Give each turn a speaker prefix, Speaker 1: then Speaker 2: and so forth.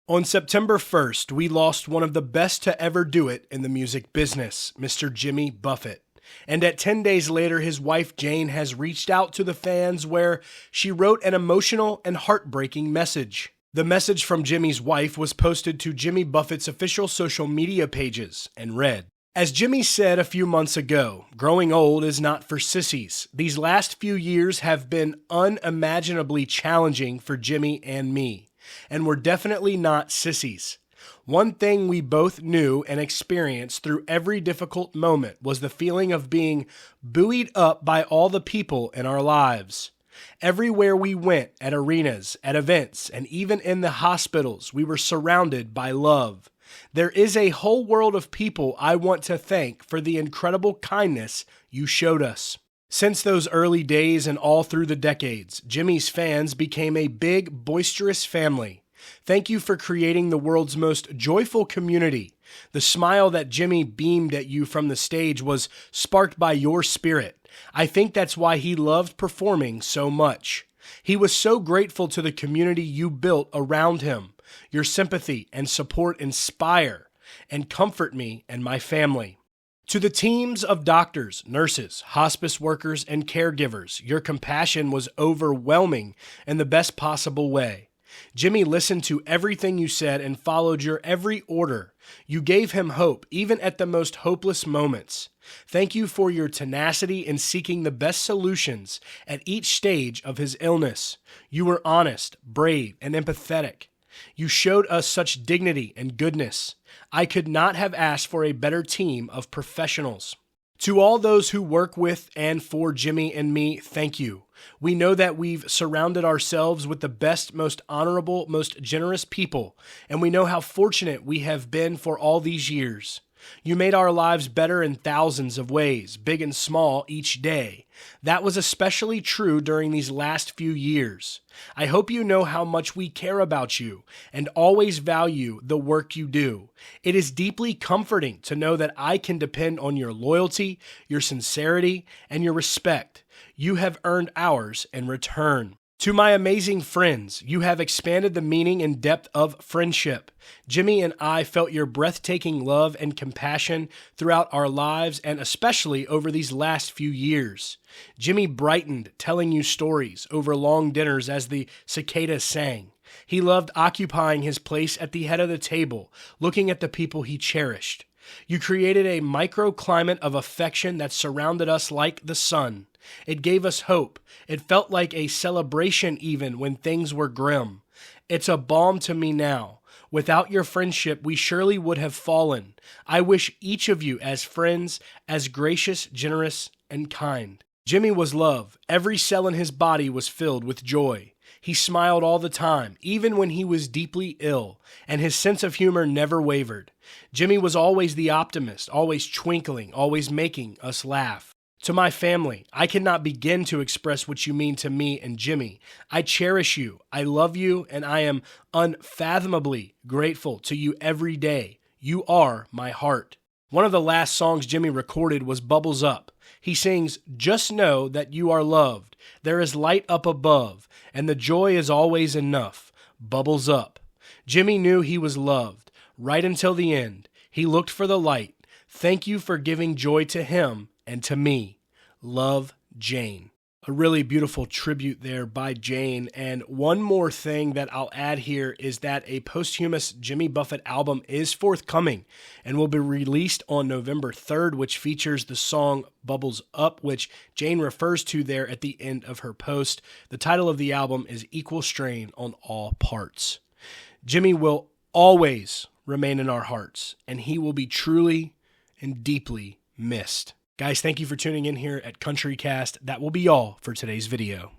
Speaker 1: On September 1st, we lost one of the best to ever do it in the music business, Mr. Jimmy Buffett. And at 10 days later, his wife Jane has reached out to the fans where she wrote an emotional and heartbreaking message. The message from Jimmy's wife was posted to Jimmy Buffett's official social media pages and read, "As Jimmy said a few months ago, growing old is not for sissies. These last few years have been unimaginably challenging for Jimmy and me, and we're definitely not sissies. One thing we both knew and experienced through every difficult moment was the feeling of being buoyed up by all the people in our lives. Everywhere we went, at arenas, at events, and even in the hospitals, we were surrounded by love. There is a whole world of people I want to thank for the incredible kindness you showed us." Since those early days and all through the decades, Jimmy's fans became a big, boisterous family. Thank you for creating the world's most joyful community. The smile that Jimmy beamed at you from the stage was sparked by your spirit. I think that's why he loved performing so much. He was so grateful to the community you built around him. Your sympathy and support inspire and comfort me and my family. To the teams of doctors, nurses, hospice workers, and caregivers, your compassion was overwhelming in the best possible way. Jimmy listened to everything you said and followed your every order. You gave him hope, even at the most hopeless moments. Thank you for your tenacity in seeking the best solutions at each stage of his illness. You were honest, brave, and empathetic. You showed us such dignity and goodness. I could not have asked for a better team of professionals. To all those who work with and for Jimmy and me, thank you. We know that we've surrounded ourselves with the best, most honorable, most generous people, and we know how fortunate we have been for all these years. You made our lives better in thousands of ways, big and small, each day. That was especially true during these last few years. I hope you know how much we care about you and always value the work you do. It is deeply comforting to know that I can depend on your loyalty, your sincerity, and your respect. You have earned ours in return. To my amazing friends, you have expanded the meaning and depth of friendship. Jimmy and I felt your breathtaking love and compassion throughout our lives and especially over these last few years. Jimmy brightened telling you stories over long dinners as the cicadas sang. He loved occupying his place at the head of the table, looking at the people he cherished. You created a microclimate of affection that surrounded us like the sun. It gave us hope. It felt like a celebration even when things were grim. It's a balm to me now. Without your friendship, we surely would have fallen. I wish each of you as friends, as gracious, generous, and kind. Jimmy was love. Every cell in his body was filled with joy. He smiled all the time, even when he was deeply ill, and his sense of humor never wavered. Jimmy was always the optimist, always twinkling, always making us laugh. To my family, I cannot begin to express what you mean to me and Jimmy. I cherish you, I love you, and I am unfathomably grateful to you every day. You are my heart. One of the last songs Jimmy recorded was Bubbles Up. He sings, "Just know that you are loved. There is light up above, and the joy is always enough. Bubbles up." Jimmy knew he was loved. Right until the end, he looked for the light. Thank you for giving joy to him and to me. Love, Jane. A really beautiful tribute there by Jane. And one more thing that I'll add here is that a posthumous Jimmy Buffett album is forthcoming and will be released on November 3rd, which features the song Bubbles Up, which Jane refers to there at the end of her post. The title of the album is Equal Strain on All Parts. Jimmy will always remain in our hearts, and he will be truly and deeply missed. Guys, thank you for tuning in here at CountryCast. That will be all for today's video.